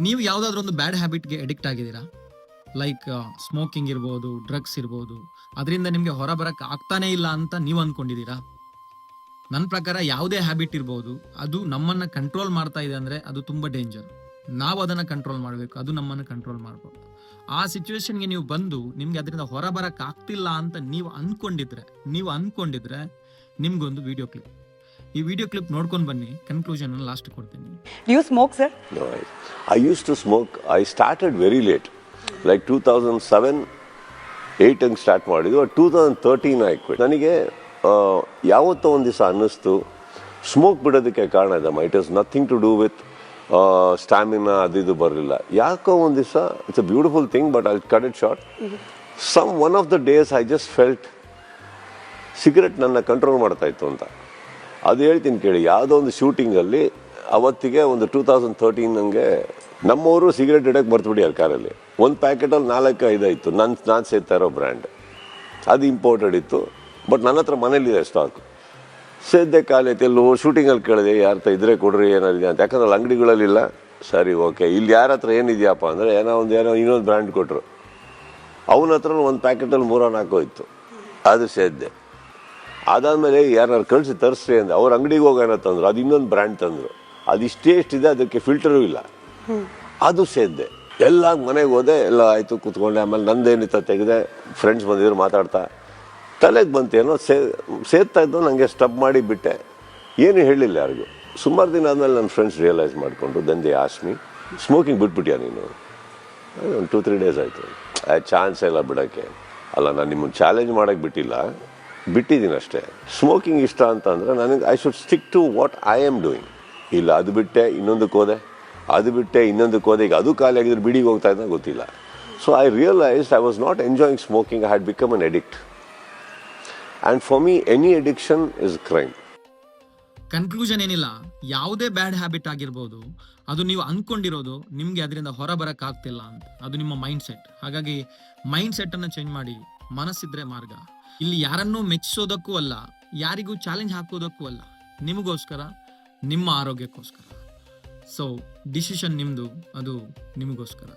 ನೀವು ಯಾವುದಾದ್ರೂ ಒಂದು ಬ್ಯಾಡ್ ಹ್ಯಾಬಿಟ್ಗೆ ಅಡಿಕ್ಟ್ ಆಗಿದ್ದೀರಾ? ಲೈಕ್ ಸ್ಮೋಕಿಂಗ್ ಇರ್ಬೋದು, ಡ್ರಗ್ಸ್ ಇರ್ಬೋದು, ಅದರಿಂದ ನಿಮಗೆ ಹೊರ ಬರಕ್ಕೆ ಆಗ್ತಾನೆ ಇಲ್ಲ ಅಂತ ನೀವು ಅಂದ್ಕೊಂಡಿದ್ದೀರಾ? ನನ್ನ ಪ್ರಕಾರ ಯಾವುದೇ ಹ್ಯಾಬಿಟ್ ಇರ್ಬೋದು, ಅದು ನಮ್ಮನ್ನ ಕಂಟ್ರೋಲ್ ಮಾಡ್ತಾ ಇದೆ ಅಂದ್ರೆ ಅದು ತುಂಬಾ ಡೇಂಜರ್. ನಾವು ಅದನ್ನ ಕಂಟ್ರೋಲ್ ಮಾಡಬೇಕು, ಅದು ನಮ್ಮನ್ನ ಕಂಟ್ರೋಲ್ ಮಾಡಬಹುದು. ಆ ಸಿಚುವೇಶನ್ಗೆ ನೀವು ಬಂದು ನಿಮ್ಗೆ ಅದರಿಂದ ಹೊರ ಬರಕ್ ಆಗ್ತಿಲ್ಲ ಅಂತ ನೀವು ಅನ್ಕೊಂಡಿದ್ರೆ ನಿಮ್ಗೊಂದು ವಿಡಿಯೋ ಕ್ಲಿಪ್, ಈ ವಿಡಿಯೋ ಕ್ಲಿಪ್ ನೋಡ್ಕೊಂಡು ಬನ್ನಿ, ಕನ್ಕ್ಲೂಷನ್ ಲಾಸ್ಟ್ ಕೊಡ್ತೀನಿ. Do you smoke, sir? No, I used to smoke. I started very late, like 2007, 8 ಹಂಗೆ ಸ್ಟಾರ್ಟ್ ಮಾಡಿದ್ದು. 2013 I quit. ನನಗೆ ಯಾವತ್ತೋ ಒಂದು ದಿವಸ ಅನ್ನಿಸ್ತು ಸ್ಮೋಕ್ ಬಿಡೋದಕ್ಕೆ ಕಾರಣ ಇದೆ. It is nothing to do with stamina, ಅದು ಬರಲಿಲ್ಲ. ಯಾಕೋ ಒಂದು ದಿವಸ, it's a beautiful thing, but I cut it short. One of the days I just felt cigarette ನನ್ನ ಕಂಟ್ರೋಲ್ ಮಾಡ್ತಾ ಇತ್ತು ಅಂತ. ಅದು ಹೇಳ್ತೀನಿ ಕೇಳಿ. ಯಾವುದೋ ಒಂದು ಶೂಟಿಂಗಲ್ಲಿ ಅವತ್ತಿಗೆ ಒಂದು 2013 ಹಂಗೆ ನಮ್ಮವರು ಸಿಗರೆಟ್ ಇಡೋಕ್ಕೆ ಮರ್ತುಬಿಡಿ ಕಾರಲ್ಲಿ. ಒಂದು ಪ್ಯಾಕೆಟಲ್ಲಿ 4-5 ಇತ್ತು. ನಾನು ಸೇರ್ತಾ ಇರೋ ಬ್ರ್ಯಾಂಡ್, ಅದು ಇಂಪೋರ್ಟೆಡ್ ಇತ್ತು. ಬಟ್ ನನ್ನ ಹತ್ರ ಮನೇಲಿದೆ ಸ್ಟಾಕ್. ಸೇದ್ದೆ ಕಾಲೈತೆ, ಎಲ್ಲೋ ಶೂಟಿಂಗಲ್ಲಿ ಕೇಳಿದೆ, ಯಾರ ಹತ್ರ ಇದ್ರೆ ಕೊಡ್ರಿ ಏನಾದಿದೆ ಅಂತ. ಯಾಕಂದ್ರೆ ಅಲ್ಲಿ ಅಂಗಡಿಗಳಲ್ಲಿಲ್ಲ. ಸರಿ, ಓಕೆ, ಇಲ್ಲಿ ಯಾರ ಹತ್ರ ಏನಿದೆಯಪ್ಪ ಅಂದರೆ ಏನೋ ಇನ್ನೊಂದು ಬ್ರ್ಯಾಂಡ್ ಕೊಟ್ಟರು. ಅವನ ಹತ್ರ ಒಂದು ಪ್ಯಾಕೆಟಲ್ಲಿ 3-4 ಇತ್ತು. ಅದು ಸೇದ್ದೆ. ಅದಾದಮೇಲೆ ಯಾರು ಕಳಿಸಿ ತರಿಸ್ರಿ ಅಂದೆ. ಅವ್ರ ಅಂಗಡಿಗೆ ಹೋಗೋಣ ತಂದರು, ಅದು ಇನ್ನೊಂದು ಬ್ರ್ಯಾಂಡ್ ತಂದರು. ಅದು ಎಷ್ಟಿದೆ, ಅದಕ್ಕೆ ಫಿಲ್ಟರೂ ಇಲ್ಲ. ಅದು ಸೇದ್ದೆ. ಎಲ್ಲ ಮನೆಗೆ ಹೋದೆ, ಎಲ್ಲ ಆಯಿತು, ಕೂತ್ಕೊಂಡೆ. ಆಮೇಲೆ ನಂದೇನಿತ್ತ ತೆಗೆದೆ. ಫ್ರೆಂಡ್ಸ್ ಬಂದಿದ್ರು, ಮಾತಾಡ್ತಾ ತಲೆಗೆ ಬಂತೇನೋ ಸೇದ್ತಾ ಇದ್ದು. ನನಗೆ ಸ್ಟಬ್ ಮಾಡಿ ಬಿಟ್ಟೆ, ಏನು ಹೇಳಿಲ್ಲ ಯಾರಿಗೂ. ಸುಮಾರು ದಿನ ಆದಮೇಲೆ ನನ್ನ ಫ್ರೆಂಡ್ಸ್ ರಿಯಲೈಸ್ ಮಾಡಿಕೊಂಡು then they asked me, smoking ಬಿಟ್ಬಿಟ್ಯಾ ನೀನು? ಒಂದು 2-3 ಡೇಸ್ ಆಯಿತು. ಚಾನ್ಸೇ ಇಲ್ಲ ಬಿಡೋಕ್ಕೆ. ಅಲ್ಲ, ನಾನು ನಿಮ್ಮನ್ನು ಚಾಲೆಂಜ್ ಮಾಡೋಕ್ಕೆ ಬಿಟ್ಟಿದ್ದೀನಿ ಅಷ್ಟೇ. ಸ್ಮೋಕಿಂಗ್ ಇಷ್ಟ ಅಂತ ಅಂದರೆ ನನಗೆ I should stick to what I am doing. ಇಲ್ಲ, ಅದು ಬಿಟ್ಟೆ ಇನ್ನೊಂದಕ್ಕೆ ಹೋದೆ, ಈಗ ಅದು ಖಾಲಿ ಆಗಿದ್ರೆ ಬಿಡಿಗೆ ಹೋಗ್ತಾ ಇದ್ದ ಗೊತ್ತಿಲ್ಲ. So I realised I was not enjoying smoking. I had become an addict. And for me any addiction is crime. Conclusion ಏನಿಲ್ಲ, ಯಾವುದೇ ಬ್ಯಾಡ್ ಹ್ಯಾಬಿಟ್ ಆಗಿರ್ಬೋದು, ಅದು ನೀವು ಅನ್ಕೊಂಡಿರೋದು ನಿಮ್ಗೆ ಅದರಿಂದ ಹೊರ ಬರಕ್ ಆಗ್ತಿಲ್ಲ ಅಂತ. ಅದು ನಿಮ್ಮ ಮೈಂಡ್ ಸೆಟ್. ಹಾಗಾಗಿ ಮೈಂಡ್ ಸೆಟ್ ಅನ್ನ ಚೇಂಜ್ ಮಾಡಿ. ಮನಸ್ಸಿದ್ರೆ ಮಾರ್ಗ. ಇಲ್ಲಿ ಯಾರನ್ನೂ ಮೆಚ್ಚಿಸೋದಕ್ಕೂ ಅಲ್ಲ, ಯಾರಿಗೂ ಚಾಲೆಂಜ್ ಹಾಕೋದಕ್ಕೂ ಅಲ್ಲ, ನಿಮಗೋಸ್ಕರ, ನಿಮ್ಮ ಆರೋಗ್ಯಕ್ಕೋಸ್ಕರ. ಸೊ ಡಿಸಿಷನ್ ನಿಮ್ದು, ಅದು ನಿಮಗೋಸ್ಕರ.